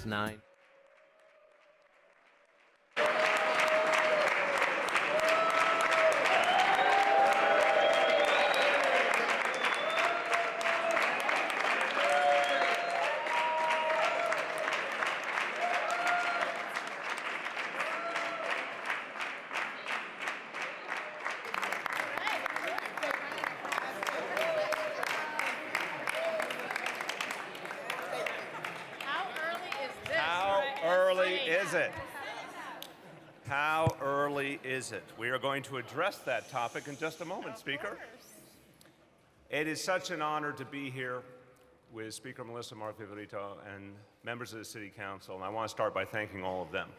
9. How early is it? We are going to address that topic in just a moment, Speaker. It is such an honor to be here with Speaker Melissa Mark-Viverito and members of the City Council, and I want to start by thanking all of them.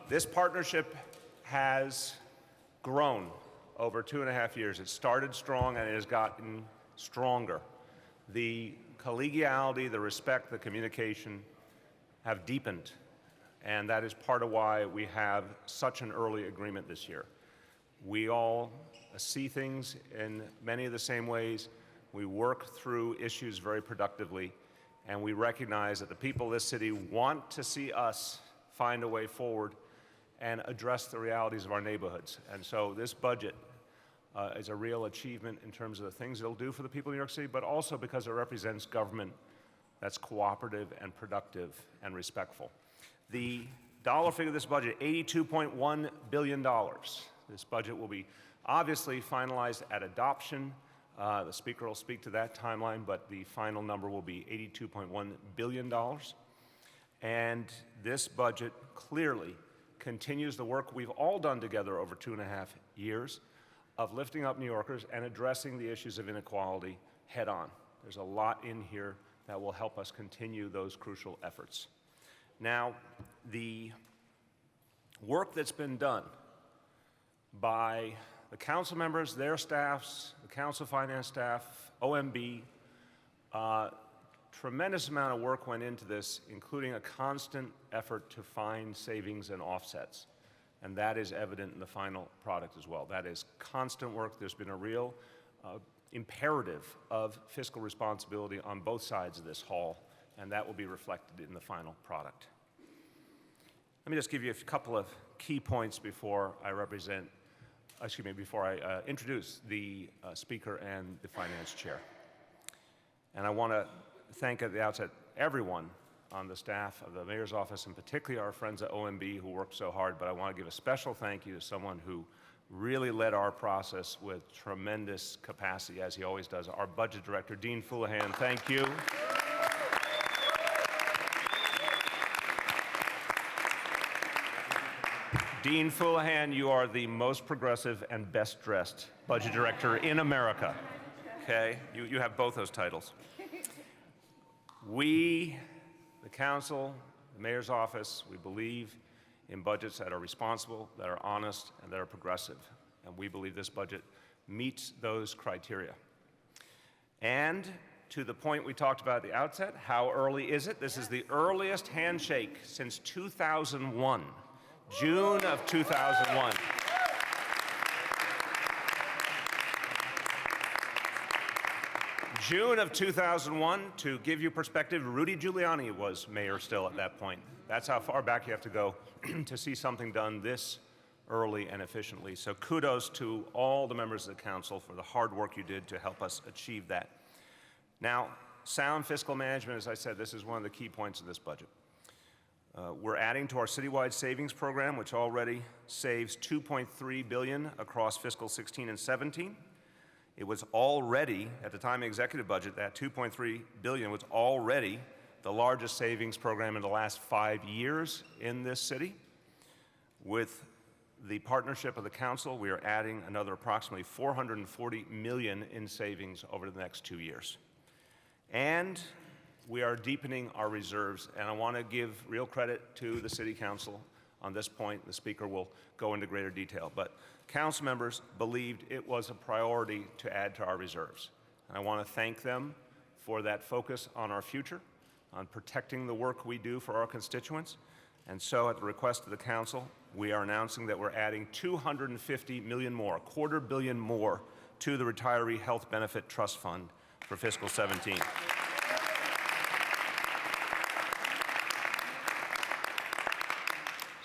This partnership has grown over 2.5 years. It started strong and it has gotten stronger. The collegiality, the respect, the communication have deepened. And that is part of why we have such an early agreement this year. We all see things in many of the same ways. We work through issues very productively, and we recognize that the people of this city want to see us find a way forward and address the realities of our neighborhoods. And so this budget is a real achievement in terms of the things it'll do for the people of New York City, but also because it represents government that's cooperative and productive and respectful. The dollar figure of this budget, $82.1 billion. This budget will be obviously finalized at adoption. The Speaker will speak to that timeline, but the final number will be $82.1 billion. And this budget clearly continues the work we've all done together over 2.5 years of lifting up New Yorkers and addressing the issues of inequality head on. There's a lot in here that will help us continue those crucial efforts. Now, the work that's been done by the council members, their staffs, the council finance staff, OMB, tremendous amount of work went into this, including a constant effort to find savings and offsets. And that is evident in the final product as well. That is constant work. There's been a real imperative of fiscal responsibility on both sides of this hall, and that will be reflected in the final product. Let me just give you a couple of key points before I introduce the Speaker and the Finance Chair. And I want to thank at the outset everyone on the staff of the Mayor's Office, and particularly our friends at OMB who worked so hard, but I want to give a special thank you to someone who really led our process with tremendous capacity, as he always does, our Budget Director, Dean Fullahan. Thank you. Dean Fullahan, you are the most progressive and best-dressed Budget Director in America. Okay? You have both those titles. We, the Council, the Mayor's Office, we believe in budgets that are responsible, that are honest, and that are progressive. And we believe this budget meets those criteria. And to the point we talked about at the outset, how early is it? This is the earliest handshake since 2001. June of 2001. June of 2001, to give you perspective, Rudy Giuliani was mayor still at that point. That's how far back you have to go to see something done this early and efficiently. So kudos to all the members of the council for the hard work you did to help us achieve that. Now, sound fiscal management, as I said, this is one of the key points of this budget. We're adding to our citywide savings program, which already saves $2.3 billion across fiscal 16 and 17. It was already, at the time of the executive budget, that $2.3 billion was already the largest savings program in the last 5 years in this city. With the partnership of the council, we are adding another approximately $440 million in savings over the next 2 years. And we are deepening our reserves, and I want to give real credit to the City Council on this point. The Speaker will go into greater detail, but council members believed it was a priority to add to our reserves. And I want to thank them for that focus on our future, on protecting the work we do for our constituents. And so at the request of the council, we are announcing that we're adding $250 million more, $250 million more, to the Retiree Health Benefit Trust Fund for fiscal 17.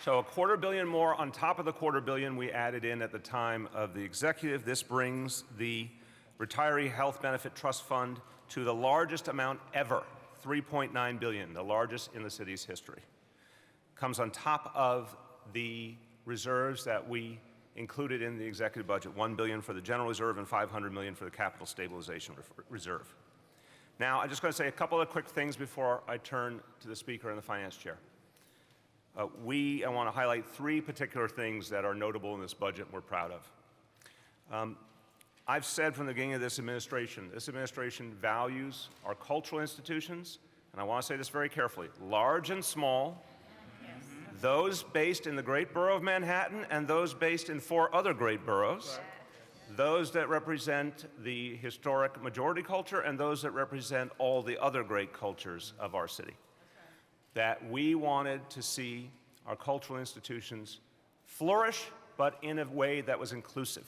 So $250 million more on top of the $250 million we added in at the time of the executive. This brings the Retiree Health Benefit Trust Fund to the largest amount ever, $3.9 billion, the largest in the city's history. Comes on top of the reserves that we included in the executive budget, $1 billion for the general reserve and $500 million for the capital stabilization reserve. Now, I'm just going to say a couple of quick things before I turn to the speaker and the finance chair. I want to highlight three particular things that are notable in this budget we're proud of. I've said from the beginning of this administration values our cultural institutions, and I want to say this very carefully, large and small, those based in the great borough of Manhattan and those based in 4 other great boroughs, those that represent the historic majority culture and those that represent all the other great cultures of our city. That we wanted to see our cultural institutions flourish, but in a way that was inclusive.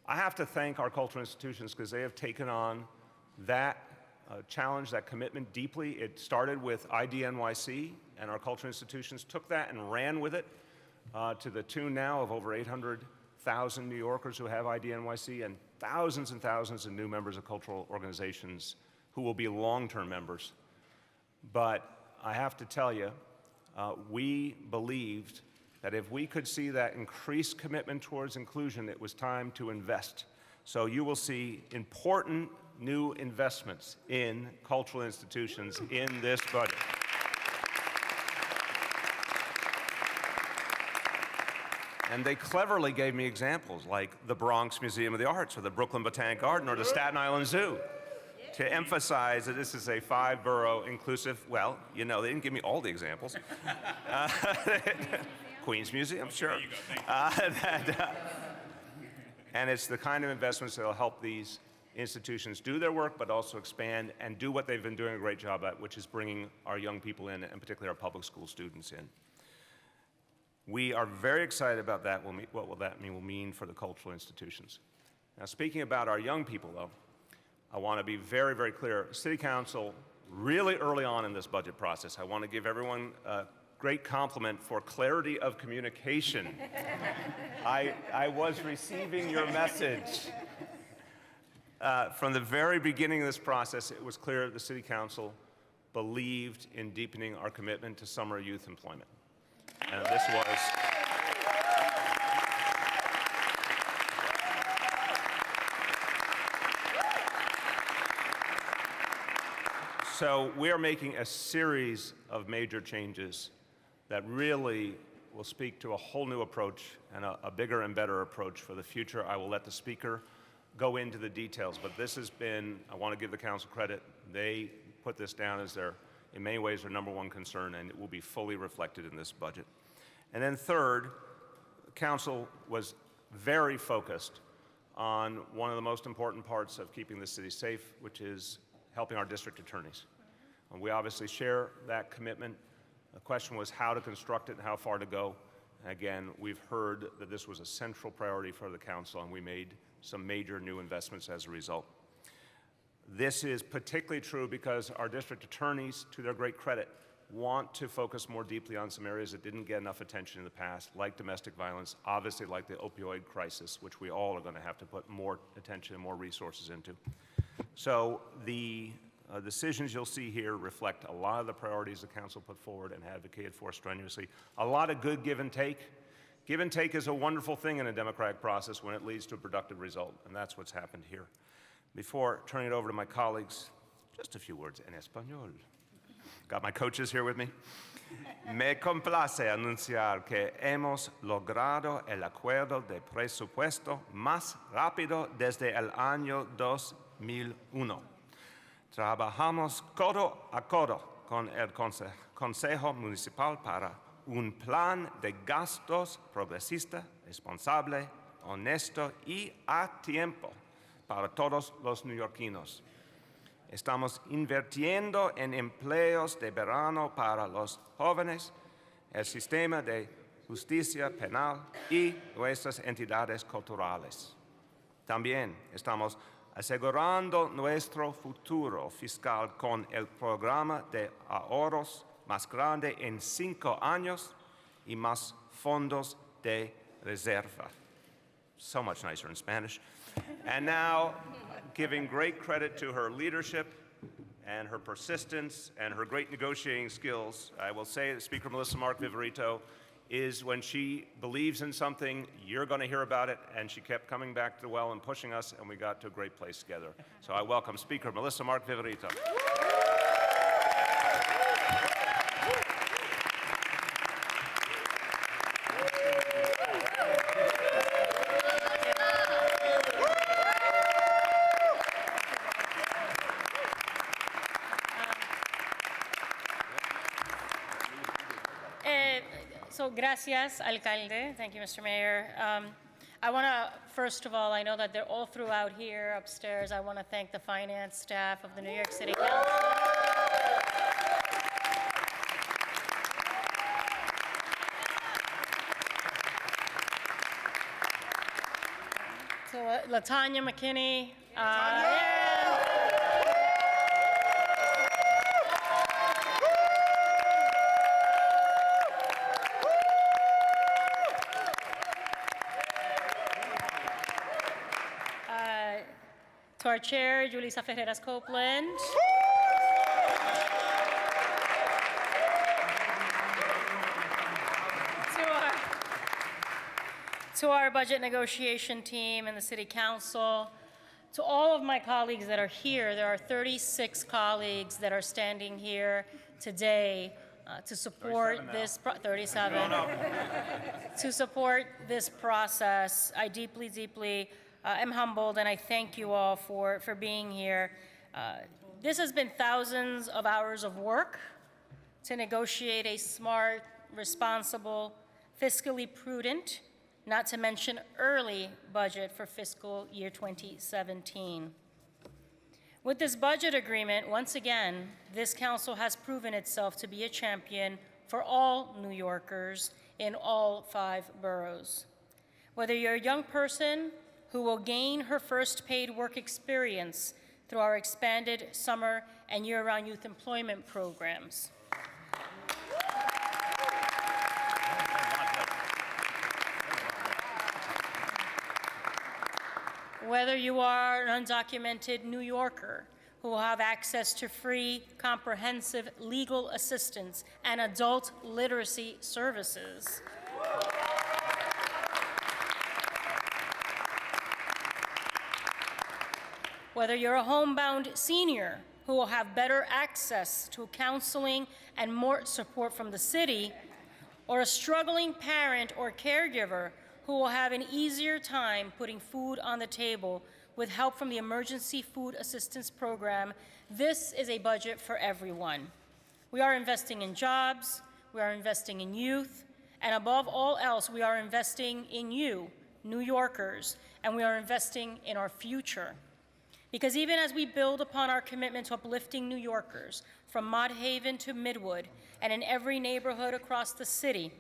I have to thank our cultural institutions because they have taken on that challenge, that commitment deeply. It started with IDNYC, and our cultural institutions took that and ran with it to the tune now of over 800,000 New Yorkers who have IDNYC and thousands of new members of cultural organizations who will be long-term members. But I have to tell you, we believed that if we could see that increased commitment towards inclusion, it was time to invest. So you will see important new investments in cultural institutions in this budget. And they cleverly gave me examples like the Bronx Museum of the Arts or the Brooklyn Botanic Garden or the Staten Island Zoo to emphasize that this is a 5-borough inclusive, well, you know, they didn't give me all the examples. Queens Museum, sure. And it's the kind of investments that will help these institutions do their work, but also expand and do what they've been doing a great job at, which is bringing our young people in, and particularly our public school students in. We are very excited about that. What will that mean for the cultural institutions? Now, speaking about our young people, though, I want to be very, very clear. City Council, really early on in this budget process, I want to give everyone a great compliment for clarity of communication. I was receiving your message. From the very beginning of this process, it was clear the City Council believed in deepening our commitment to summer youth employment. And this was... So we are making a series of major changes that really will speak to a whole new approach and a bigger and better approach for the future. I will let the speaker go into the details, but this has been, I want to give the council credit, they put this down as their, in many ways, their #1 concern, and it will be fully reflected in this budget. And then third, the council was very focused on one of the most important parts of keeping the city safe, which is helping our district attorneys. And we obviously share that commitment. The question was how to construct it and how far to go. And again, we've heard that this was a central priority for the council, and we made some major new investments as a result. This is particularly true because our district attorneys, to their great credit, want to focus more deeply on some areas that didn't get enough attention in the past, like domestic violence, obviously like the opioid crisis, which we all are going to have to put more attention and more resources into. So the decisions you'll see here reflect a lot of the priorities the council put forward and advocated for strenuously. A lot of good give and take. Give and take is a wonderful thing in a democratic process when it leads to a productive result, and that's what's happened here. Before turning it over to my colleagues, just a few words en español. Got my coaches here with me. Me complace anunciar que hemos logrado el acuerdo de presupuesto más rápido desde el año 2001. Trabajamos codo a codo con el Consejo Municipal para un plan de gastos progresista, responsable, honesto y a tiempo para todos los neoyorquinos. Estamos invirtiendo en empleos de verano para los jóvenes, el sistema de justicia penal y nuestras entidades culturales. También estamos asegurando nuestro futuro fiscal con el programa de ahorros más grande en 5 años y más fondos de reserva. So much nicer in Spanish. And now, giving great credit to her leadership and her persistence and her great negotiating skills, I will say that Speaker Melissa Mark-Viverito is when she believes in something, you're going to hear about it, and she kept coming back to the well and pushing us, and we got to a great place together. So I welcome Speaker Melissa Mark-Viverito. So, gracias, alcalde. Thank you, Mr. Mayor. I want to, first of all, I know that they're all throughout here upstairs. I want to thank the finance staff of the New York City Council. So, LaTanya McKinney. To our chair, Julissa Ferreras Copeland. To our budget negotiation team and the City Council. To all of my colleagues that are here, there are 36 colleagues that are standing here today to support this, 37, to support this process. I deeply, deeply am humbled, and I thank you all for being here. This has been thousands of hours of work to negotiate a smart, responsible, fiscally prudent, not to mention early budget for fiscal year 2017. With this budget agreement, once again, this council has proven itself to be a champion for all New Yorkers in all 5 boroughs. Whether you're a young person who will gain her first paid work experience through our expanded summer and year-round youth employment programs. Whether you are an undocumented New Yorker who will have access to free, comprehensive legal assistance and adult literacy services. Whether you're a homebound senior who will have better access to counseling and more support from the city, or a struggling parent or caregiver who will have an easier time putting food on the table with help from the Emergency Food Assistance Program, this is a budget for everyone. We are investing in jobs, we are investing in youth, and above all else, we are investing in you, New Yorkers, and we are investing in our future. Because even as we build upon our commitment to uplifting New Yorkers, from Mott Haven to Midwood, and in every neighborhood across the city,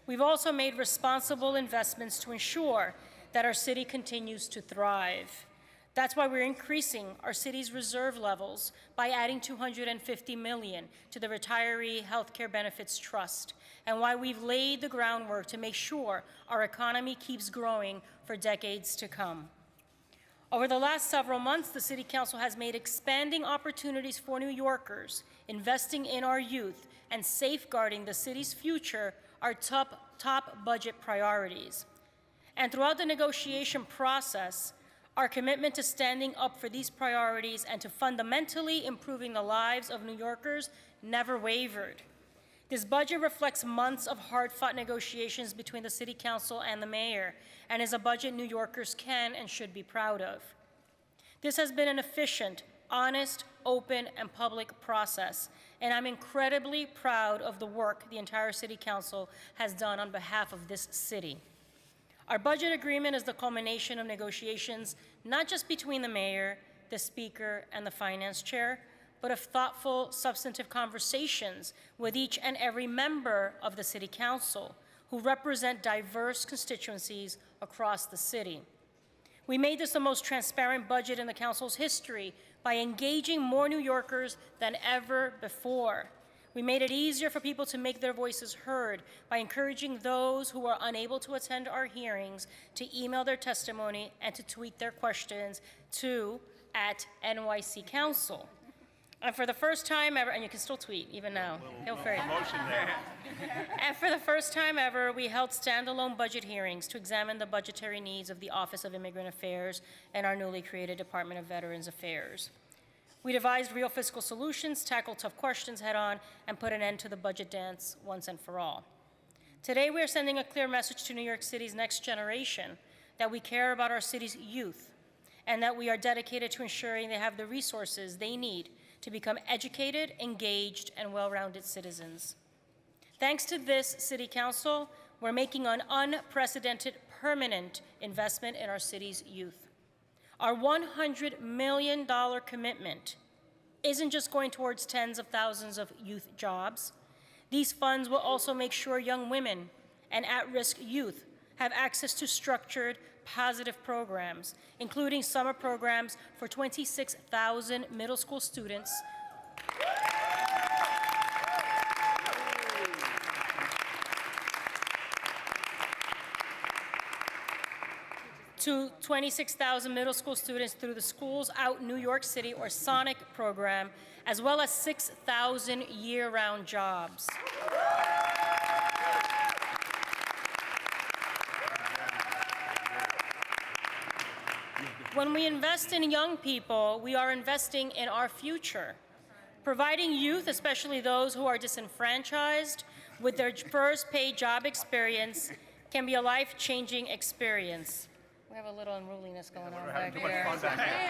we've also made responsible investments to ensure that our city continues to thrive. That's why we're increasing our city's reserve levels by adding $250 million to the Retiree Healthcare Benefits Trust, and why we've laid the groundwork to make sure our economy keeps growing for decades to come. Over the last several months, the City Council has made expanding opportunities for New Yorkers, investing in our youth, and safeguarding the city's future our top budget priorities. And throughout the negotiation process, our commitment to standing up for these priorities and to fundamentally improving the lives of New Yorkers never wavered. This budget reflects months of hard-fought negotiations between the City Council and the Mayor, and is a budget New Yorkers can and should be proud of. This has been an efficient, honest, open, and public process, and I'm incredibly proud of the work the entire City Council has done on behalf of this city. Our budget agreement is the culmination of negotiations not just between the Mayor, the Speaker, and the Finance Chair, but of thoughtful, substantive conversations with each and every member of the City Council who represent diverse constituencies across the city. We made this the most transparent budget in the Council's history by engaging more New Yorkers than ever before. We made it easier for people to make their voices heard by encouraging those who are unable to attend our hearings to email their testimony and to tweet their questions to @NYC Council. And for the first time ever, and you can still tweet even now, feel free. And for the first time ever, we held standalone budget hearings to examine the budgetary needs of the Office of Immigrant Affairs and our newly created Department of Veterans Affairs. We devised real fiscal solutions, tackled tough questions head-on, and put an end to the budget dance once and for all. Today, we are sending a clear message to New York City's next generation that we care about our city's youth and that we are dedicated to ensuring they have the resources they need to become educated, engaged, and well-rounded citizens. Thanks to this City Council, we're making an unprecedented permanent investment in our city's youth. Our $100 million commitment isn't just going towards tens of thousands of youth jobs. These funds will also make sure young women and at-risk youth have access to structured, positive programs, including summer programs for 26,000 middle school students to 26,000 middle school students through the Schools Out New York City, or SONIC program, as well as 6,000 year-round jobs. When we invest in young people, we are investing in our future. Providing youth, especially those who are disenfranchised, with their first paid job experience can be a life-changing experience. We have a little unruliness going on back here.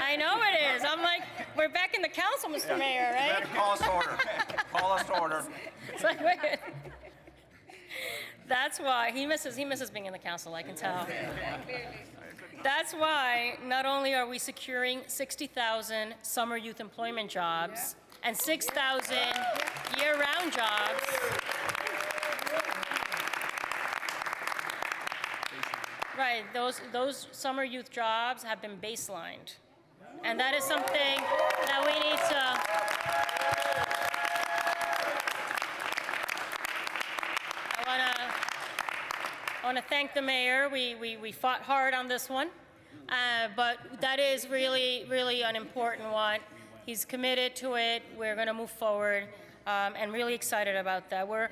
I know it is. I'm like, we're back in the council, Mr. Mayor, right? You better call us to order. Call us to order. It's like, wait. That's why he misses being in the council, I can tell. That's why not only are we securing 60,000 summer youth employment jobs and 6,000 year-round jobs, right, those summer youth jobs have been baselined. And that is something that we need I want to thank the mayor. We fought hard on this one, but that is really, really an important one. He's committed to it. We're going to move forward, and really excited about that. We're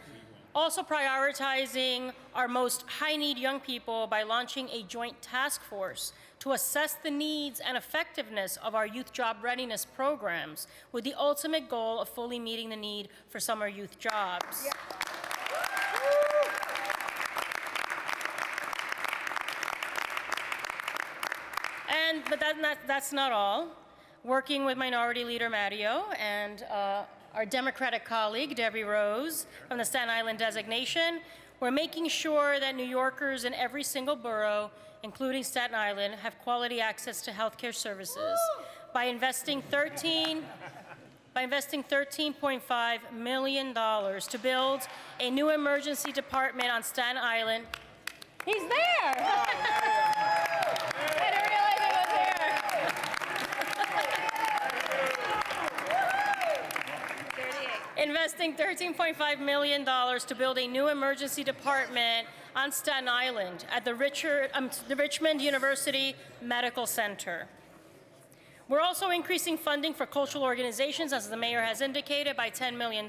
also prioritizing our most high-need young people by launching a joint task force to assess the needs and effectiveness of our youth job readiness programs, with the ultimate goal of fully meeting the need for summer youth jobs. Yeah. But that's not all. Working with Minority Leader Mario and our Democratic colleague, Debbie Rose, from the Staten Island designation, we're making sure that New Yorkers in every single borough, including Staten Island, have quality access to health care services by investing $13.5 million to build a new emergency department on Staten Island. He's there! I didn't realize he was here. Investing $13.5 million to build a new emergency department on Staten Island at the Richmond University Medical Center. We're also increasing funding for cultural organizations, as the mayor has indicated, by $10 million,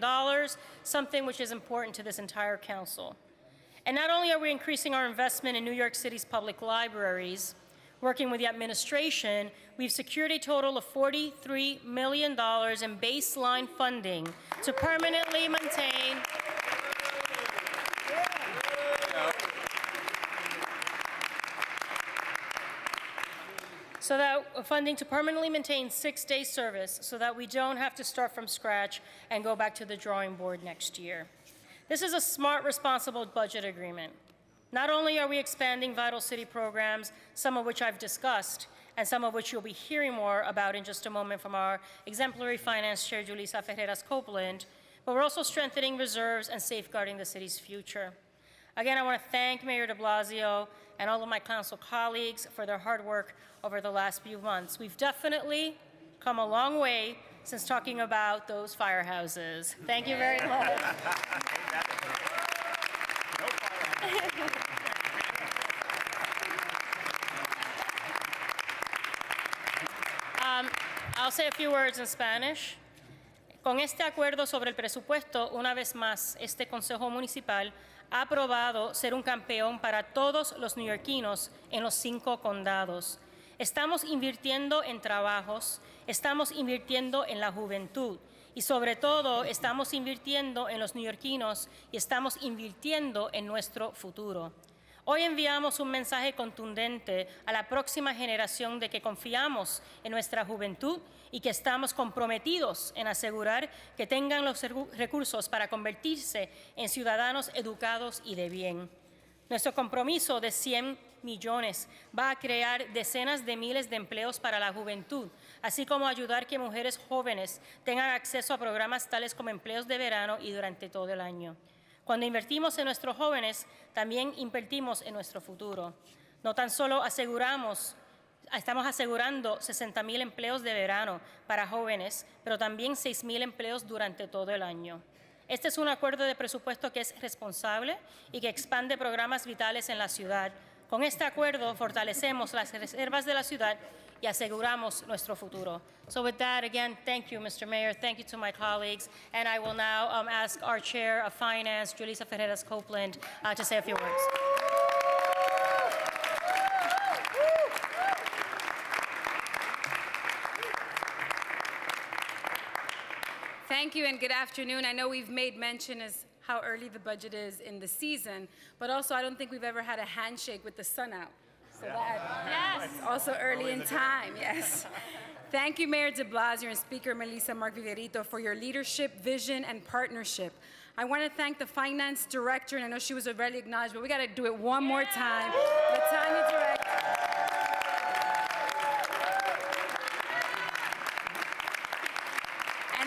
something which is important to this entire council. And not only are we increasing our investment in New York City's public libraries, working with the administration, we've secured a total of $43 million in baseline funding to permanently maintain funding to permanently maintain 6-day service so that we don't have to start from scratch and go back to the drawing board next year. This is a smart, responsible budget agreement. Not only are we expanding vital city programs, some of which I've discussed, and some of which you'll be hearing more about in just a moment from our exemplary finance chair, Julissa Ferreras Copeland, but we're also strengthening reserves and safeguarding the city's future. Again, I want to thank Mayor de Blasio and all of my council colleagues for their hard work over the last few months. We've definitely come a long way since talking about those firehouses. Thank you very much. I'll say a few words in Spanish. Con este acuerdo sobre el presupuesto, una vez más, este Consejo Municipal ha aprobado ser un campeón para todos los neoyorquinos en los 5 condados. Estamos invirtiendo en trabajos, estamos invirtiendo en la juventud y sobre todo estamos invirtiendo en los neoyorquinos y estamos invirtiendo en nuestro futuro. Hoy enviamos un mensaje contundente a la próxima generación de que confiamos en nuestra juventud y que estamos comprometidos en asegurar que tengan los recursos para convertirse en ciudadanos educados y de bien. Nuestro compromiso de 100 millones va a crear decenas de miles de empleos para la juventud, así como ayudar que mujeres jóvenes tengan acceso a programas tales como empleos de verano y durante todo el año. Cuando invertimos en nuestros jóvenes, también invertimos en nuestro futuro. No tan solo estamos asegurando 60,000 empleos de verano para jóvenes, pero también 6,000 empleos durante todo el año. Este es un acuerdo de presupuesto que es responsable y que expande programas vitales en la ciudad. Con este acuerdo fortalecemos las reservas de la ciudad y aseguramos nuestro futuro. So with that, again, thank you, Mr. Mayor. Thank you to my colleagues. And I will now ask our Chair of Finance, Julissa Ferreras Copeland, to say a few words. Thank you and good afternoon. I know we've made mention as how early the budget is in the season, but also I don't think we've ever had a handshake with the sun out. So that is also early in time, yes. Thank you, Mayor de Blasio and Speaker Melissa Mark-Viverito, for your leadership, vision, and partnership. I want to thank the Finance Director, and I know she was already acknowledged, but we got to do it one more time. Latanya Director.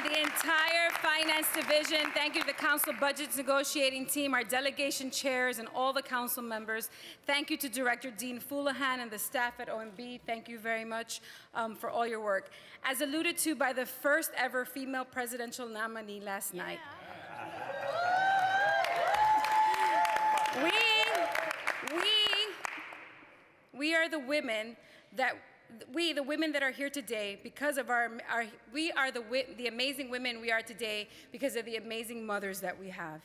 The entire Finance Division, thank you to the Council Budget Negotiating Team, our delegation chairs, and all the council members. Thank you to Director Dean Foulahan and the staff at OMB. Thank you very much for all your work. As alluded to by the first ever female presidential nominee last night, we are the women that the women that are here today because of we are the amazing women we are today because of the amazing mothers that we have.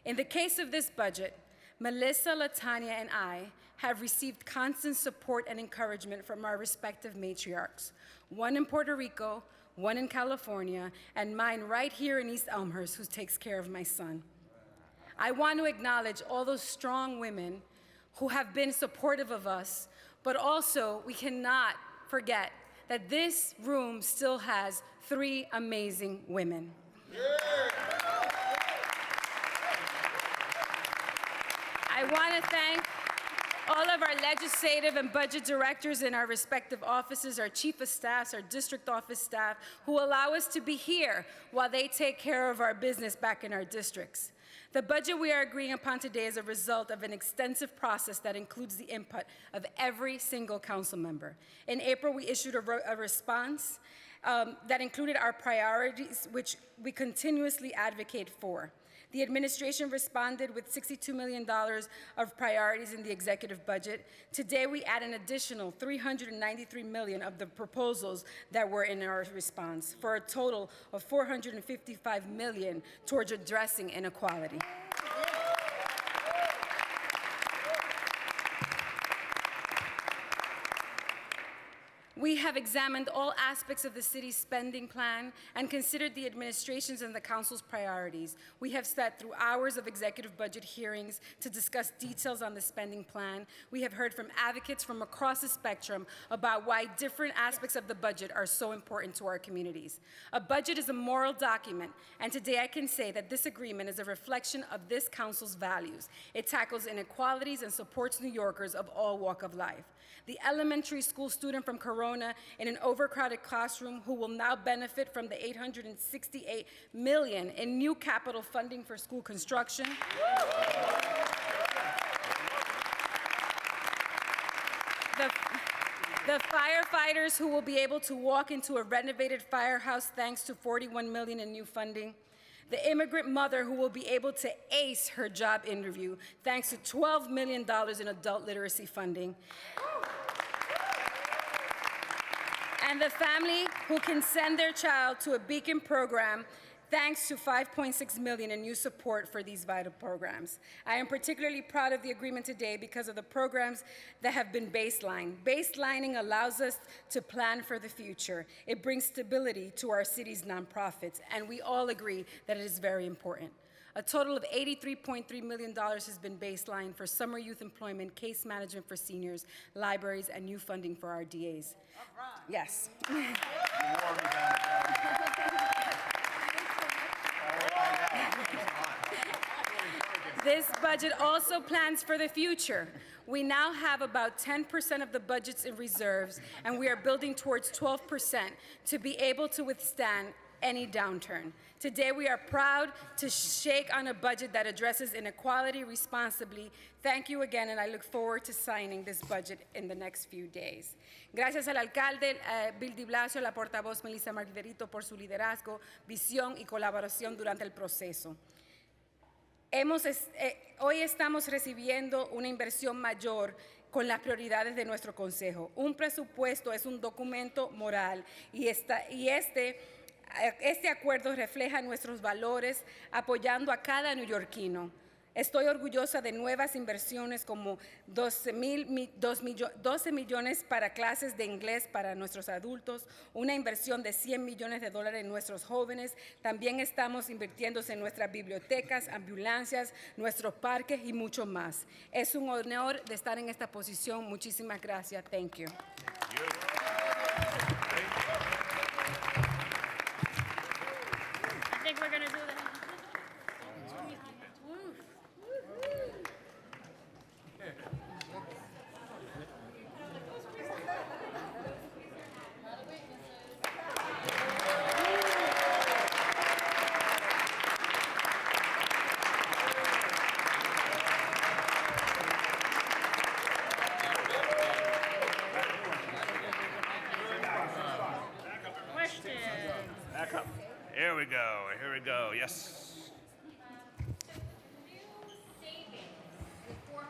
In the case of this budget, Melissa, Latanya, and I have received constant support and encouragement from our respective matriarchs, one in Puerto Rico, one in California, and mine right here in East Elmhurst, who takes care of my son. I want to acknowledge all those strong women who have been supportive of us, but also we cannot forget that this room still has 3 amazing women. I want to thank all of our legislative and budget directors in our respective offices, our chief of staffs, our district office staff, who allow us to be here while they take care of our business back in our districts. The budget we are agreeing upon today is a result of an extensive process that includes the input of every single council member. In April, we issued a response that included our priorities, which we continuously advocate for. The administration responded with $62 million of priorities in the executive budget. Today, we add an additional $393 million of the proposals that were in our response, for a total of $455 million towards addressing inequality. We have examined all aspects of the city's spending plan and considered the administration's and the council's priorities. We have sat through hours of executive budget hearings to discuss details on the spending plan. We have heard from advocates from across the spectrum about why different aspects of the budget are so important to our communities. A budget is a moral document, and today I can say that this agreement is a reflection of this council's values. It tackles inequalities and supports New Yorkers of all walks of life. The elementary school student from Corona in an overcrowded classroom who will now benefit from the $868 million in new capital funding for school construction. The firefighters who will be able to walk into a renovated firehouse thanks to $41 million in new funding. The immigrant mother who will be able to ace her job interview thanks to $12 million in adult literacy funding. And the family who can send their child to a Beacon program thanks to $5.6 million in new support for these vital programs. I am particularly proud of the agreement today because of the programs that have been baselined. Baselining allows us to plan for the future. It brings stability to our city's nonprofits, and we all agree that it is very important. A total of $83.3 million has been baselined for summer youth employment, case management for seniors, libraries, and new funding for our DAs. All right. Yes. This budget also plans for the future. We now have about 10% of the budgets in reserves, and we are building towards 12% to be able to withstand any downturn. Today, we are proud to shake on a budget that addresses inequality responsibly. Thank you again, and I look forward to signing this budget in the next few days. Gracias al alcalde Bill de Blasio, la portavoz Melissa Mark-Viverito por su liderazgo, visión y colaboración durante el proceso. Hoy estamos recibiendo una inversión mayor con las prioridades de nuestro Consejo. Un presupuesto es un documento moral y este acuerdo refleja nuestros valores apoyando a cada neoyorquino. Estoy orgullosa de nuevas inversiones como 12 millones para clases de inglés para nuestros adultos, una inversión de $100 millones en nuestros jóvenes. También estamos invirtiendo en nuestras bibliotecas, ambulancias, nuestros parques y mucho más. Es un honor de estar en esta posición. Muchísimas gracias. Thank you. I think we're going to do that. Back up. Here we go. Here we go. Yes. Savings, $440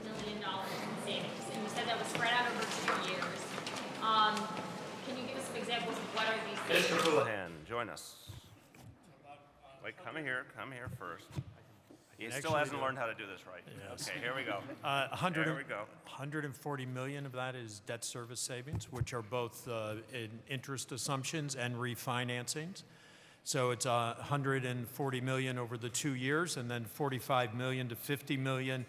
million in savings, and you said that was spread out over 2 years. Can you give us some examples of what are these savings? Mr. Houlihan, join us. Wait, come here first. He still hasn't learned how to do this right. Yes. Okay, here we go. 140 million of that is debt service savings, which are both in interest assumptions and refinancings. So it's 140 million over the 2 years, and then 45 million to 50 million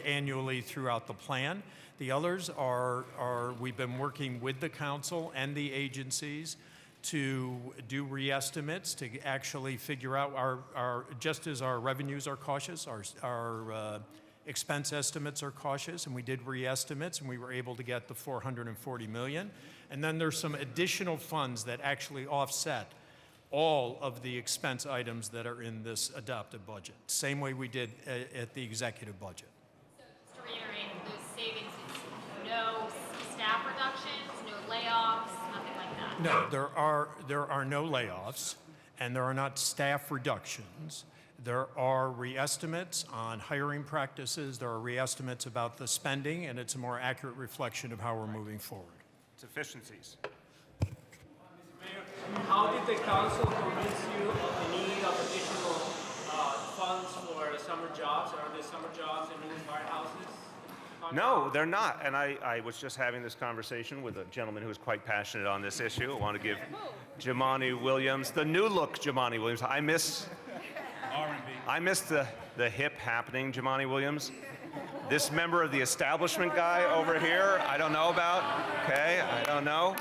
annually throughout the plan. The others are we've been working with the council and the agencies to do re-estimates to actually figure out just as our revenues are cautious, our expense estimates are cautious, and we did re-estimates, and we were able to get the 440 million. And then there's some additional funds that actually offset all of the expense items that are in this adopted budget, same way we did at the executive budget. So just to reiterate, those savings is no staff reductions, no layoffs, nothing like that? No, there are no layoffs, and there are not staff reductions. There are re-estimates on hiring practices. There are re-estimates about the spending, and it's a more accurate reflection of how we're moving forward. It's efficiencies. How did the council convince you of the need of additional funds for summer jobs? Are there summer jobs in new firehouses? No, they're not. And I was just having this conversation with a gentleman who is quite passionate on this issue. I want to give Jamani Williams, the new look Jamani Williams. I miss the hip happening Jamani Williams. This member of the establishment guy over here, I don't know about. Okay, I don't know.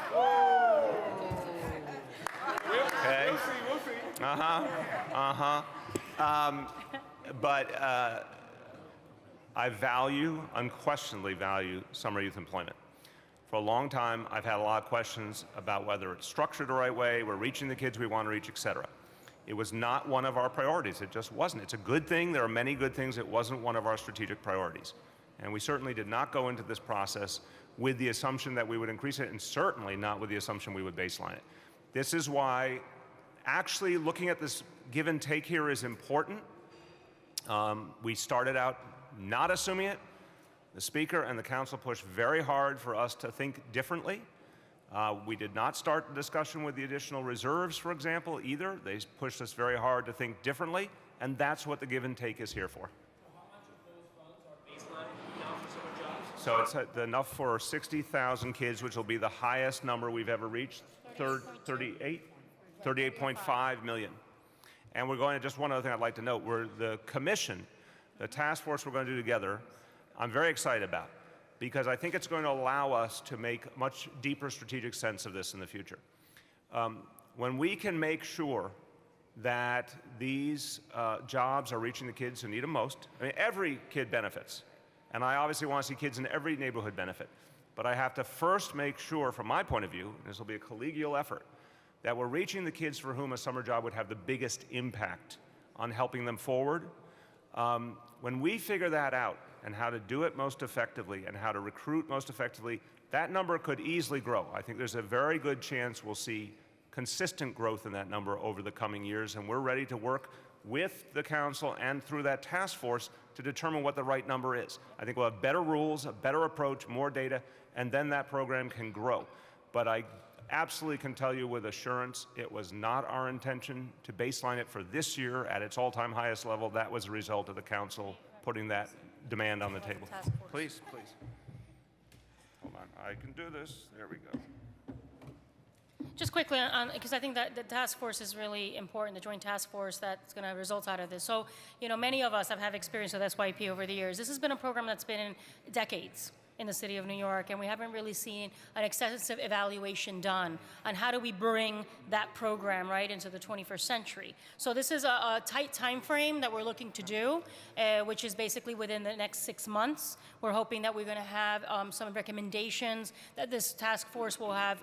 Okay. But I unquestionably value summer youth employment. For a long time, I've had a lot of questions about whether it's structured the right way, we're reaching the kids we want to reach, et cetera. It was not one of our priorities. It just wasn't. It's a good thing. There are many good things. It wasn't one of our strategic priorities. And we certainly did not go into this process with the assumption that we would increase it, and certainly not with the assumption we would baseline it. This is why actually looking at this give and take here is important. We started out not assuming it. The Speaker and the Council pushed very hard for us to think differently. We did not start the discussion with the additional reserves, for example, either. They pushed us very hard to think differently, and that's what the give and take is here for. How much of those funds are baseline now for summer jobs? So it's enough for 60,000 kids, which will be the highest number we've ever reached, 38.5 million. And we're going to, just one other thing I'd like to note, the commission, the task force we're going to do together, I'm very excited about, because I think it's going to allow us to make much deeper strategic sense of this in the future. When we can make sure that these jobs are reaching the kids who need them most, I mean, every kid benefits. And I obviously want to see kids in every neighborhood benefit. But I have to first make sure, from my point of view, and this will be a collegial effort, that we're reaching the kids for whom a summer job would have the biggest impact on helping them forward. When we figure that out, and how to do it most effectively, and how to recruit most effectively, that number could easily grow. I think there's a very good chance we'll see consistent growth in that number over the coming years, and we're ready to work with the council and through that task force to determine what the right number is. I think we'll have better rules, a better approach, more data, and then that program can grow. But I absolutely can tell you with assurance, it was not our intention to baseline it for this year at its all-time highest level. That was a result of the council putting that demand on the table. Please, please. Hold on, I can do this. There we go. Just quickly, because I think that the task force is really important, the joint task force that's going to result out of this. So, you know, many of us have had experience with SYP over the years. This has been a program that's been in decades in the city of New York, and we haven't really seen an extensive evaluation done on how do we bring that program right into the 21st century. So this is a tight time frame that we're looking to do, which is basically within the next 6 months. We're hoping that we're going to have some recommendations that this task force will have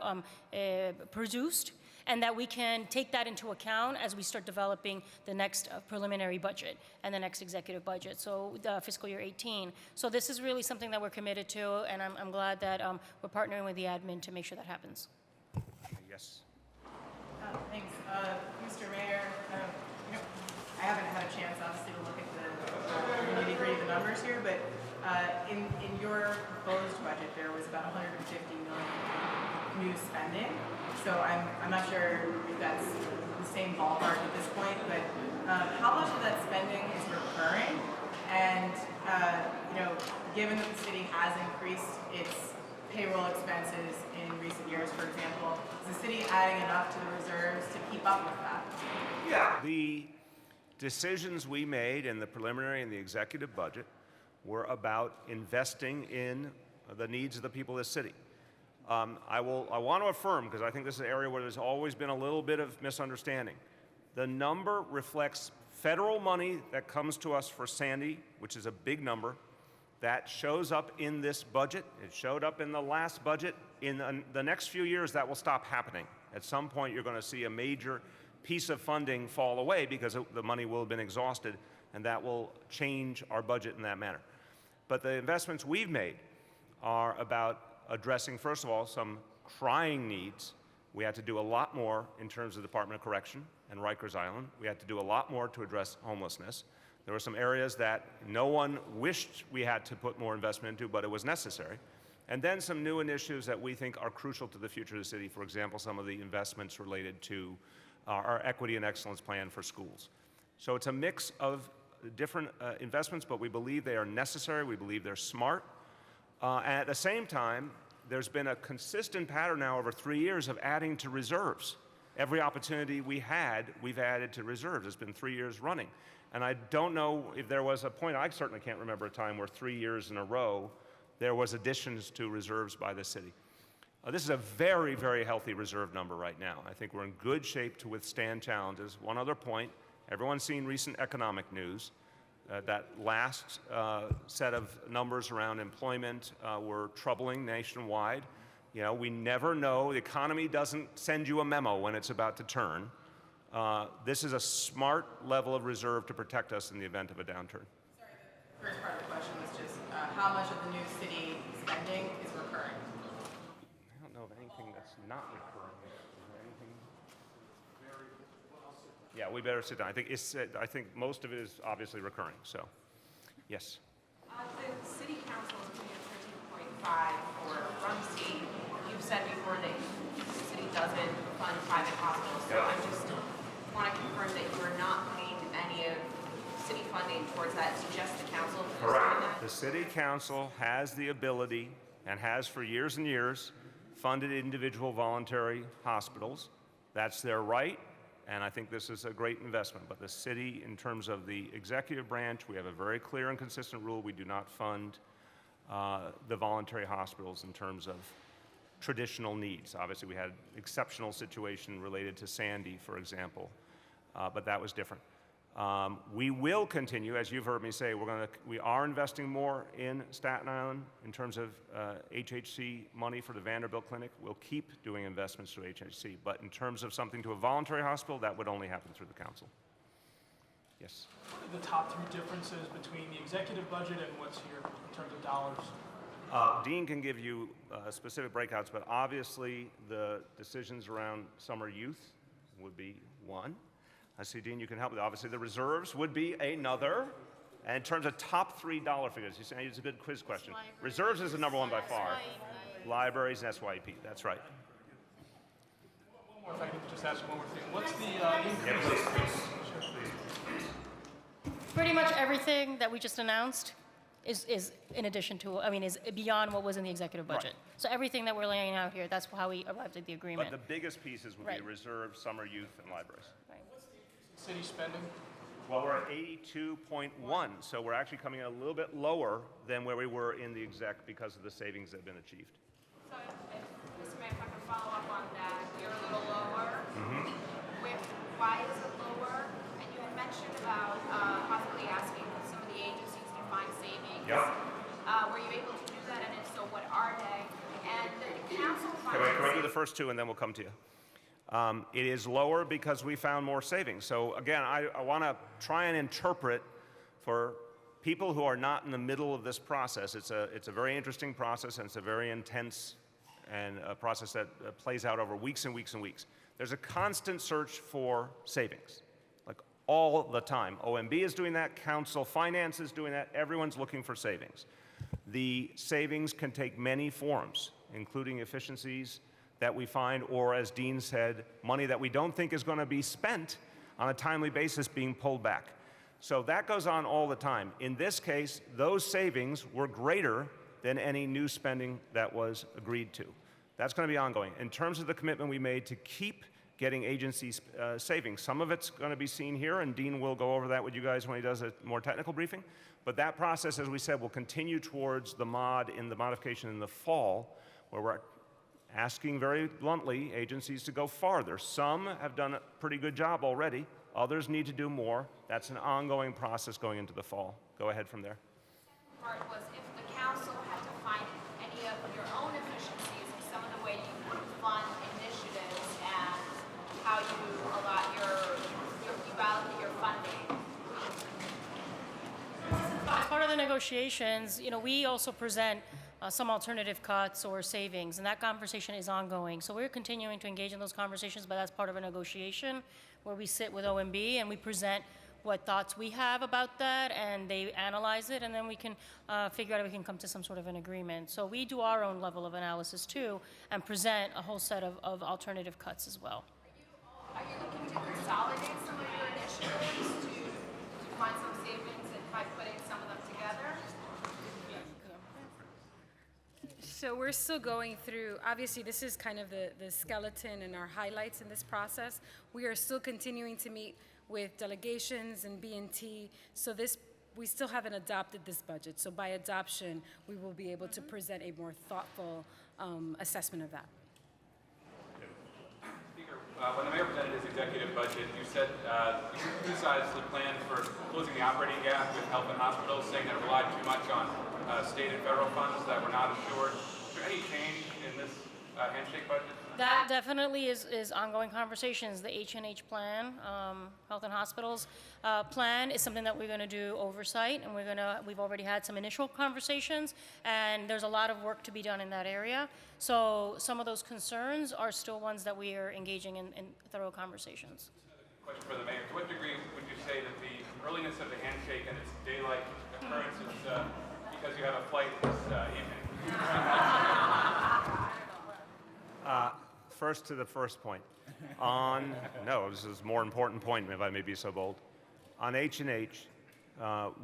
produced, and that we can take that into account as we start developing the next preliminary budget and the next executive budget, so fiscal year 18. So this is really something that we're committed to, and I'm glad that we're partnering with the admin to make sure that happens. Yes. Thanks. Mr. Mayor, I haven't had a chance, obviously, to look at the nitty-gritty of the numbers here, but in your proposed budget, there was about $150 million new spending. So I'm not sure if that's the same ballpark at this point, but how much of that spending is recurring? And given that the city has increased its payroll expenses in recent years, for example, is the city adding enough to the reserves to keep up with that? Yeah. The decisions we made in the preliminary and the executive budget were about investing in the needs of the people of the city. I want to affirm, because I think this is an area where there's always been a little bit of misunderstanding. The number reflects federal money that comes to us for Sandy, which is a big number. That shows up in this budget. It showed up in the last budget. In the next few years, that will stop happening. At some point, you're going to see a major piece of funding fall away because the money will have been exhausted, and that will change our budget in that manner. But the investments we've made are about addressing, first of all, some crying needs. We had to do a lot more in terms of the Department of Correction and Rikers Island. We had to do a lot more to address homelessness. There were some areas that no one wished we had to put more investment into, but it was necessary. And then some new initiatives that we think are crucial to the future of the city. For example, some of the investments related to our equity and excellence plan for schools. So it's a mix of different investments, but we believe they are necessary. We believe they're smart. And at the same time, there's been a consistent pattern now over 3 years of adding to reserves. Every opportunity we had, we've added to reserves. It's been 3 years running. And I don't know if there was a point, I certainly can't remember a time where 3 years in a row there was additions to reserves by the city. This is a very, very healthy reserve number right now. I think we're in good shape to withstand challenges. One other point, everyone's seen recent economic news. That last set of numbers around employment were troubling nationwide. You know, we never know. The economy doesn't send you a memo when it's about to turn. This is a smart level of reserve to protect us in the event of a downturn. Sorry, the first part of the question was just how much of the new city spending is recurring? I don't know of anything that's not recurring. Is there anything? Yeah, we better sit down. I think most of it is obviously recurring. So, yes. The city council is putting in 13.5 for Rumsey. You've said before that the city doesn't fund private hospitals, so I just want to confirm that you are not putting any of city funding towards that. It's just the council that is doing that? The city council has the ability, and has for years and years, funded individual voluntary hospitals. That's their right, and I think this is a great investment. But the city, in terms of the executive branch, we have a very clear and consistent rule. We do not fund the voluntary hospitals in terms of traditional needs. Obviously, we had exceptional situation related to Sandy, for example, but that was different. We will continue, as you've heard me say, we are investing more in Staten Island in terms of HHC money for the Vanderbilt Clinic. We'll keep doing investments through HHC, but in terms of something to a voluntary hospital, that would only happen through the council. Yes. What are the top three differences between the executive budget and what's here in terms of dollars? Dean can give you specific breakouts, but obviously the decisions around summer youth would be one. I see, Dean, you can help with that. Obviously, the reserves would be another. And in terms of top $3 figures, you say it's a good quiz question. Reserves is the number one by far. Libraries and SYP, that's right. One more, if I could just ask one more thing. What's the increase? Pretty much everything that we just announced is in addition to, is beyond what was in the executive budget. Right. So everything that we're laying out here, that's how we arrived at the agreement. But the biggest pieces would be Right. reserves, summer youth, and libraries. Right. City spending? Well, we're at 82.1, so we're actually coming in a little bit lower than where we were in the exec because of the savings that have been achieved. So, Mr. Mayor, if I can follow up on that, you're a little lower. Why is it lower? And you had mentioned about possibly asking some of the agencies to find savings. Yep. Were you able to do that? And if so, what are they? And the council Can we do the first two and then we'll come to you? It is lower because we found more savings. So again, I want to try and interpret for people who are not in the middle of this process. It's a very interesting process, and it's a very intense and a process that plays out over weeks and weeks and weeks. There's a constant search for savings, like all the time. OMB is doing that, Council Finance is doing that, everyone's looking for savings. The savings can take many forms, including efficiencies that we find, or as Dean said, money that we don't think is going to be spent on a timely basis being pulled back. So that goes on all the time. In this case, those savings were greater than any new spending that was agreed to. That's going to be ongoing. In terms of the commitment we made to keep getting agencies savings, some of it's going to be seen here, and Dean will go over that with you guys when he does a more technical briefing. But that process, as we said, will continue towards the modification in the fall, where we're asking very bluntly agencies to go farther. Some have done a pretty good job already. Others need to do more. That's an ongoing process going into the fall. Go ahead from there. part was if the council had to find any of your own efficiencies in some of the way you fund initiatives and how you allot you allocate your funding. As part of the negotiations, we also present some alternative cuts or savings, and that conversation is ongoing. So we're continuing to engage in those conversations, but that's part of a negotiation where we sit with OMB and we present what thoughts we have about that, and they analyze it, and then we can figure out if we can come to some sort of an agreement. So we do our own level of analysis too, and present a whole set of alternative cuts as well. Are you looking to consolidate some of your initiatives to find some savings and by putting some of them together? So we're still going through, obviously this is kind of the skeleton and our highlights in this process. We are still continuing to meet with delegations and B&T. So we still haven't adopted this budget. So by adoption, we will be able to present a more thoughtful assessment of that. Speaker, when the mayor presented his executive budget, you said you criticized the plan for closing the operating gap with health and hospitals, saying that it relied too much on state and federal funds that were not assured. Is there any change in this handshake budget? That definitely is ongoing conversations. The H&H plan, Health and Hospitals plan, is something that we're going to do oversight, and we've already had some initial conversations, and there's a lot of work to be done in that area. So some of those concerns are still ones that we are engaging in thorough conversations. Question for the mayor. To what degree would you say that the earliness of the handshake and its daylight occurrence is because you have a flight this evening? First to the first point. No, this is a more important point, if I may be so bold. On H&H,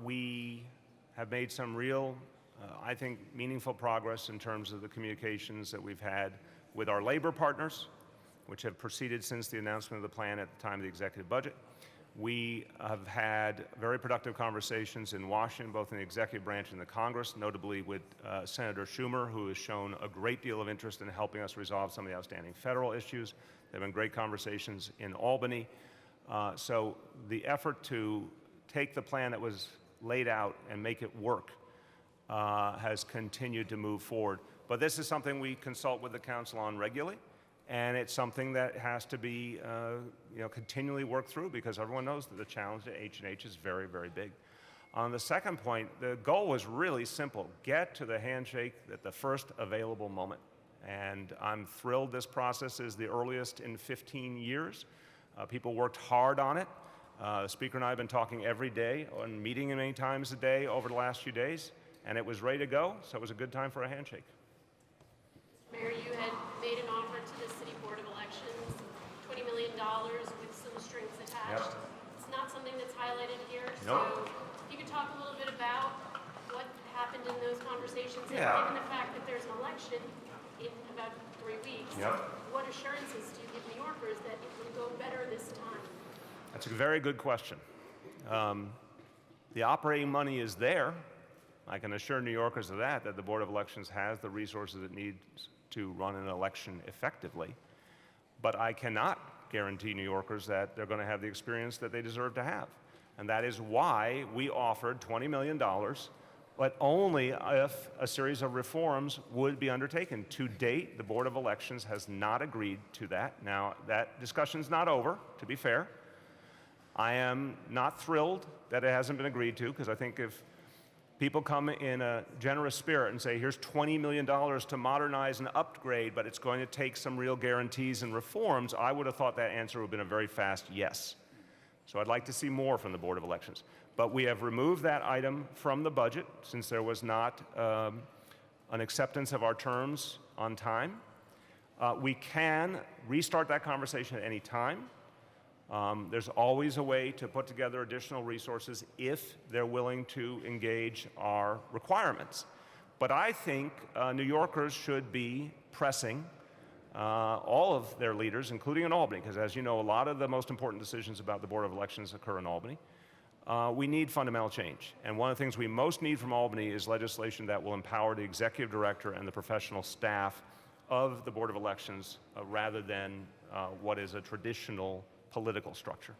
we have made some real, I think, meaningful progress in terms of the communications that we've had with our labor partners, which have proceeded since the announcement of the plan at the time of the executive budget. We have had very productive conversations in Washington, both in the executive branch and the Congress, notably with Senator Schumer, who has shown a great deal of interest in helping us resolve some of the outstanding federal issues. There have been great conversations in Albany. So the effort to take the plan that was laid out and make it work has continued to move forward. But this is something we consult with the council on regularly. And it's something that has to be continually worked through, because everyone knows that the challenge at H&H is very, very big. On the second point, the goal was really simple. Get to the handshake at the first available moment. And I'm thrilled this process is the earliest in 15 years. People worked hard on it. The Speaker and I have been talking every day and meeting many times a day over the last few days, and it was ready to go, so it was a good time for a handshake. Mayor, you had made an offer to the City Board of Elections, $20 million with some strings attached. Yep. It's not something that's highlighted here, Nope. so if you could talk a little bit about what happened in those conversations, Yeah. and given the fact that there's an election in about 3 weeks, Yep. what assurances do you give New Yorkers that it will go better this time? That's a very good question. The operating money is there. I can assure New Yorkers of that the Board of Elections has the resources it needs to run an election effectively. But I cannot guarantee New Yorkers that they're going to have the experience that they deserve to have. And that is why we offered $20 million, but only if a series of reforms would be undertaken. To date, the Board of Elections has not agreed to that. Now, that discussion's not over, to be fair. I am not thrilled that it hasn't been agreed to, because I think if people come in a generous spirit and say, here's $20 million to modernize and upgrade, but it's going to take some real guarantees and reforms, I would have thought that answer would have been a very fast yes. So I'd like to see more from the Board of Elections. But we have removed that item from the budget since there was not an acceptance of our terms on time. We can restart that conversation at any time. There's always a way to put together additional resources if they're willing to engage our requirements. But I think New Yorkers should be pressing all of their leaders, including in Albany, because as you know, a lot of the most important decisions about the Board of Elections occur in Albany. We need fundamental change. And one of the things we most need from Albany is legislation that will empower the executive director and the professional staff of the Board of Elections rather than what is a traditional political structure.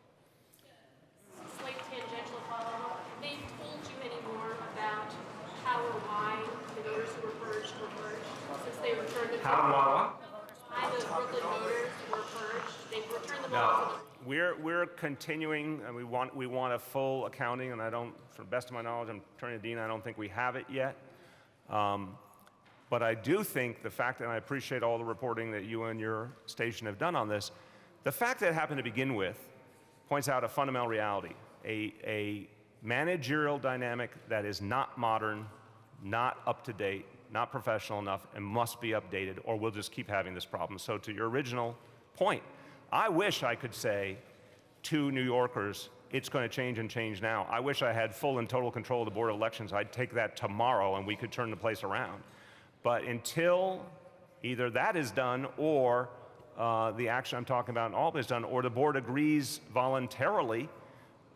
Slight tangential follow-up. They've told you any more about how or why the voters who were purged since they returned them? How and why? Why those Brooklyn voters were purged? They've returned them all to the... We're continuing, and we want a full accounting, and I don't, for the best of my knowledge, I'm turning to Dean, I don't think we have it yet. But I do think the fact, and I appreciate all the reporting that you and your station have done on this, the fact that it happened to begin with points out a fundamental reality, a managerial dynamic that is not modern, not up to date, not professional enough, and must be updated, or we'll just keep having this problem. So to your original point, I wish I could say to New Yorkers, it's going to change and change now. I wish I had full and total control of the Board of Elections. I'd take that tomorrow and we could turn the place around. But until either that is done or the action I'm talking about in Albany is done, or the board agrees voluntarily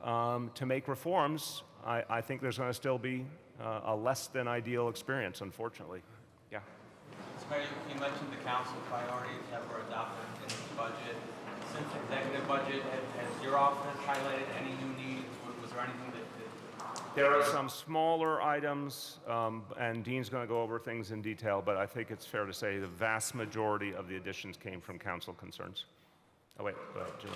to make reforms, I think there's going to still be a less than ideal experience, unfortunately. Yeah. So Mayor, you mentioned the council priorities that were adopted in the budget. Since the executive budget, has your office highlighted any new needs? Was there anything that There are some smaller items, and Dean's going to go over things in detail, but I think it's fair to say the vast majority of the additions came from council concerns. Oh, wait, go ahead, Julie.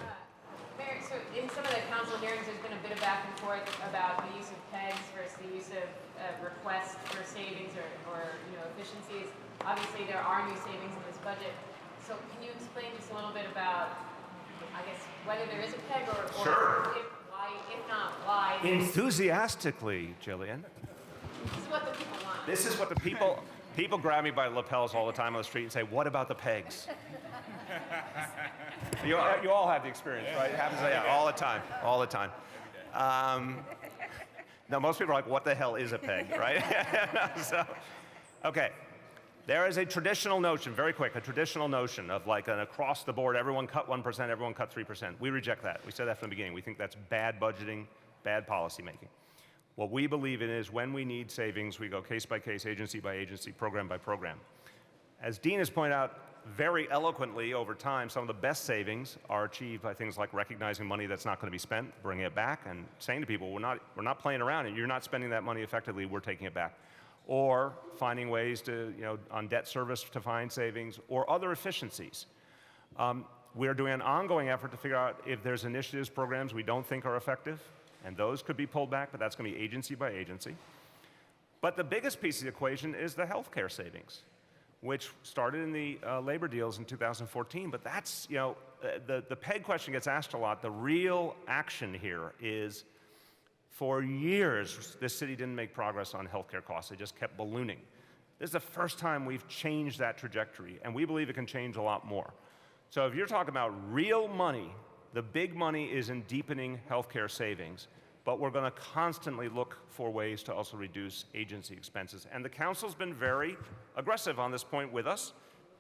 Mayor, so in some of the council hearings, there's been a bit of back and forth about the use of pegs versus the use of requests for savings or efficiencies. Obviously, there are new savings in this budget. So can you explain just a little bit about, I guess, whether there is a peg or Sure. if not, why? Enthusiastically, Jillian. This is what the people want. This is what the people grab me by the lapels all the time on the street and say, "What about the pegs?" You all have the experience, right? It happens all the time. Now, most people are like, "What the hell is a peg?" Right? So, okay. There is a traditional notion, very quick, a traditional notion of like an across the board, everyone cut 1%, everyone cut 3%. We reject that. We said that from the beginning. We think that's bad budgeting, bad policy making. What we believe in is when we need savings, we go case by case, agency by agency, program by program. As Dean has pointed out very eloquently over time, some of the best savings are achieved by things like recognizing money that's not going to be spent, bringing it back, and saying to people, we're not playing around, and you're not spending that money effectively, we're taking it back. Or finding ways to, on debt service to find savings, or other efficiencies. We're doing an ongoing effort to figure out if there's initiatives, programs we don't think are effective, and those could be pulled back, but that's going to be agency by agency. But the biggest piece of the equation is the healthcare savings, which started in the labor deals in 2014. But that's, the PEG question gets asked a lot. The real action here is, for years, this city didn't make progress on healthcare costs. They just kept ballooning. This is the first time we've changed that trajectory, and we believe it can change a lot more. So if you're talking about real money, the big money is in deepening healthcare savings, but we're going to constantly look for ways to also reduce agency expenses. And the council's been very aggressive on this point with us,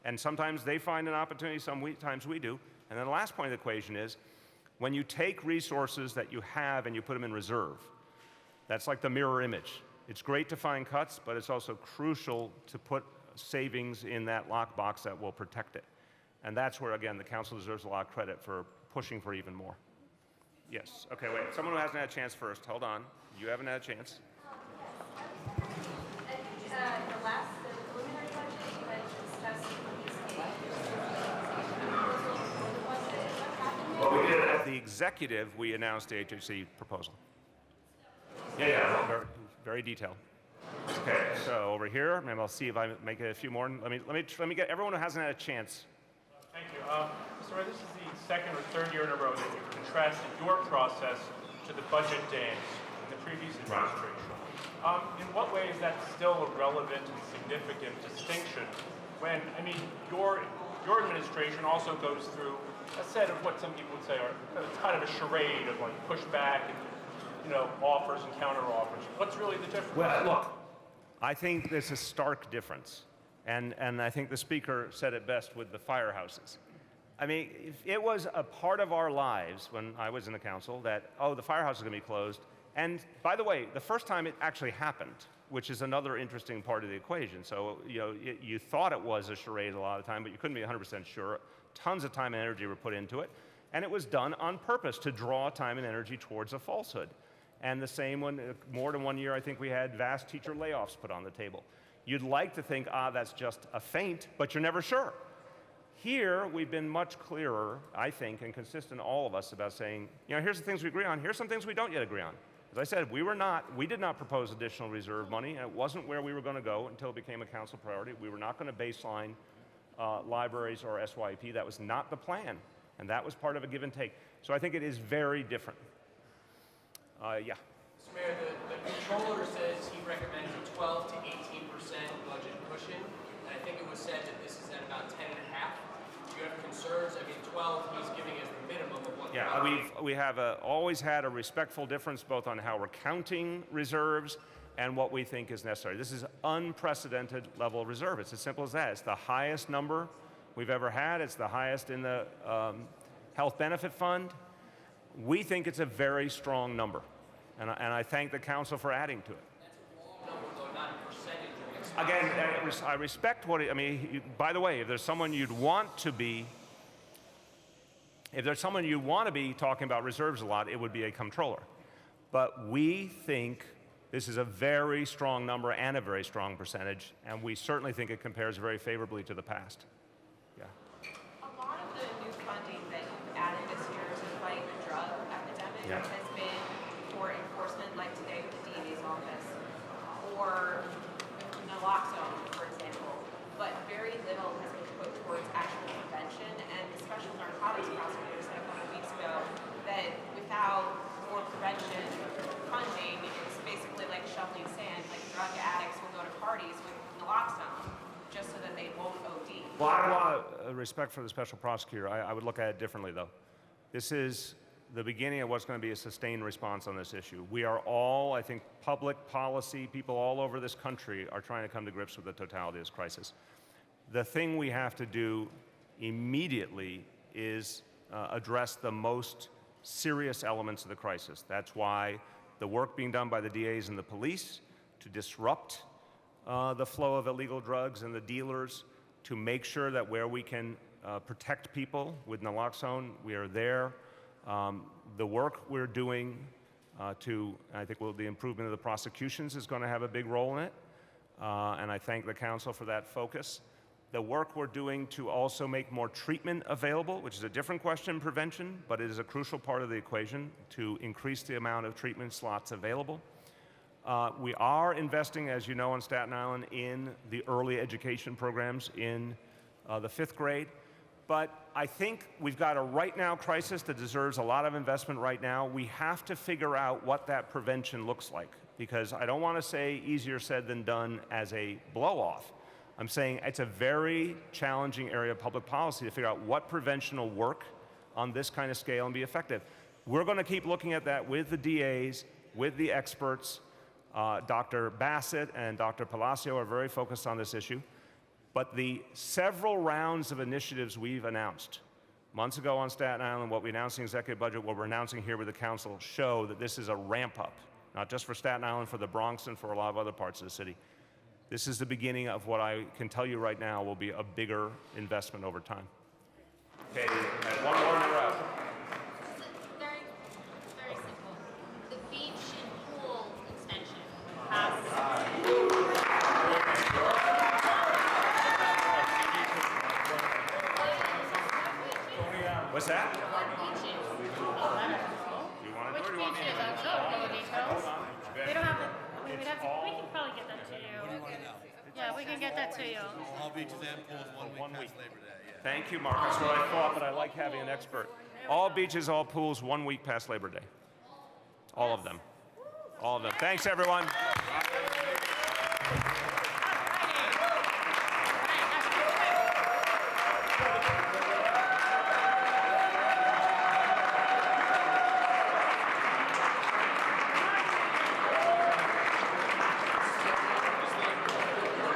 and sometimes they find an opportunity, sometimes we do. And then the last point of the equation is, when you take resources that you have and you put them in reserve, that's like the mirror image. It's great to find cuts, but it's also crucial to put savings in that lockbox that will protect it. And that's where, again, the council deserves a lot of credit for pushing for even more. Yes, okay, wait, someone who hasn't had a chance first, hold on. You haven't had a chance. The preliminary budget, you had discussed What we did at the executive, we announced the HHC proposal. Yeah, very, very detailed. Okay, so over here, maybe I'll see if I make a few more. Let me get everyone who hasn't had a chance. Thank you. Mr. Mayor, this is the second or third year in a row that you've contrasted your process to the budget dance in the previous administration. In what way is that still a relevant and significant distinction when, your administration also goes through a set of what some people would say are kind of a charade of like pushback and offers and counter offers. What's really the difference? Well, look, I think there's a stark difference, and I think the speaker said it best with the firehouses. It was a part of our lives when I was in the council that, the firehouse is going to be closed. And by the way, the first time it actually happened, which is another interesting part of the equation. So, you thought it was a charade a lot of the time, but you couldn't be 100% sure. Tons of time and energy were put into it, and it was done on purpose to draw time and energy towards a falsehood. And the same one, more than 1 year, I think we had vast teacher layoffs put on the table. You'd like to think, that's just a feint, but you're never sure. Here, we've been much clearer, I think, and consistent, all of us, about saying, here's the things we agree on, here's some things we don't yet agree on. As I said, we did not propose additional reserve money, and it wasn't where we were going to go until it became a council priority. We were not going to baseline libraries or SYP. That was not the plan, and that was part of a give and take. So I think it is very different. Yeah. Mr. Mayor, the controller says he recommends a 12 to 18% budget cushion, and I think it was said that this is at about 10.5. Do you have concerns? 12, he's giving us the minimum of what. Yeah, we have always had a respectful difference both on how we're counting reserves and what we think is necessary. This is unprecedented level of reserve. It's as simple as that. It's the highest number we've ever had. It's the highest in the health benefit fund. We think it's a very strong number, and I thank the council for adding to it. That's a long number, though, not a percentage of expense. Again, I respect what by the way, if there's someone you'd want to be talking about reserves a lot, it would be a comptroller. But we think This is a very strong number and a very strong percentage, and we certainly think it compares very favorably to the past. Yeah. A lot of the new funding that you've added this year to fight the drug epidemic has been for enforcement, like today with the DA's office, or naloxone, for example. But very little has been put towards actual prevention, and the special narcotics prosecutor said a couple weeks ago that without more prevention funding, it's basically like shoveling sand. Like drug addicts will go to parties with naloxone just so that they won't OD. Well, I have a lot of respect for the special prosecutor. I would look at it differently, though. This is the beginning of what's going to be a sustained response on this issue. We are all, I think, public policy people all over this country are trying to come to grips with the totality of this crisis. The thing we have to do immediately is address the most serious elements of the crisis. That's why the work being done by the DAs and the police to disrupt the flow of illegal drugs and the dealers, to make sure that where we can protect people with naloxone, we are there. The work we're doing I think the improvement of the prosecutions is going to have a big role in it, and I thank the council for that focus. The work we're doing to also make more treatment available, which is a different question, prevention, but it is a crucial part of the equation to increase the amount of treatment slots available. We are investing, as you know, on Staten Island in the early education programs in the 5th grade. But I think we've got a right now crisis that deserves a lot of investment right now. We have to figure out what that prevention looks like, because I don't want to say easier said than done as a blow-off. I'm saying it's a very challenging area of public policy to figure out what prevention will work on this kind of scale and be effective. We're going to keep looking at that with the DAs, with the experts. Dr. Bassett and Dr. Blasio are very focused on this issue. But the several rounds of initiatives we've announced months ago on Staten Island, what we announced in the executive budget, what we're announcing here with the council, show that this is a ramp up, not just for Staten Island, for the Bronx and for a lot of other parts of the city. This is the beginning of what I can tell you right now will be a bigger investment over time. Okay, and one more and we're out. Very, very simple. The beach and pool extension passed. What's that? Do you want to do it or do you want me to? I don't know the details. We don't have the, we can probably get that to you. What do you want to know? Yeah, we can get that to you. All beaches and pools 1 week past Labor Day. Yeah. Thank you, Mark. That's what I thought, but I like having an expert. All beaches, all pools, 1 week past Labor Day. All of them. All of them. Thanks, everyone.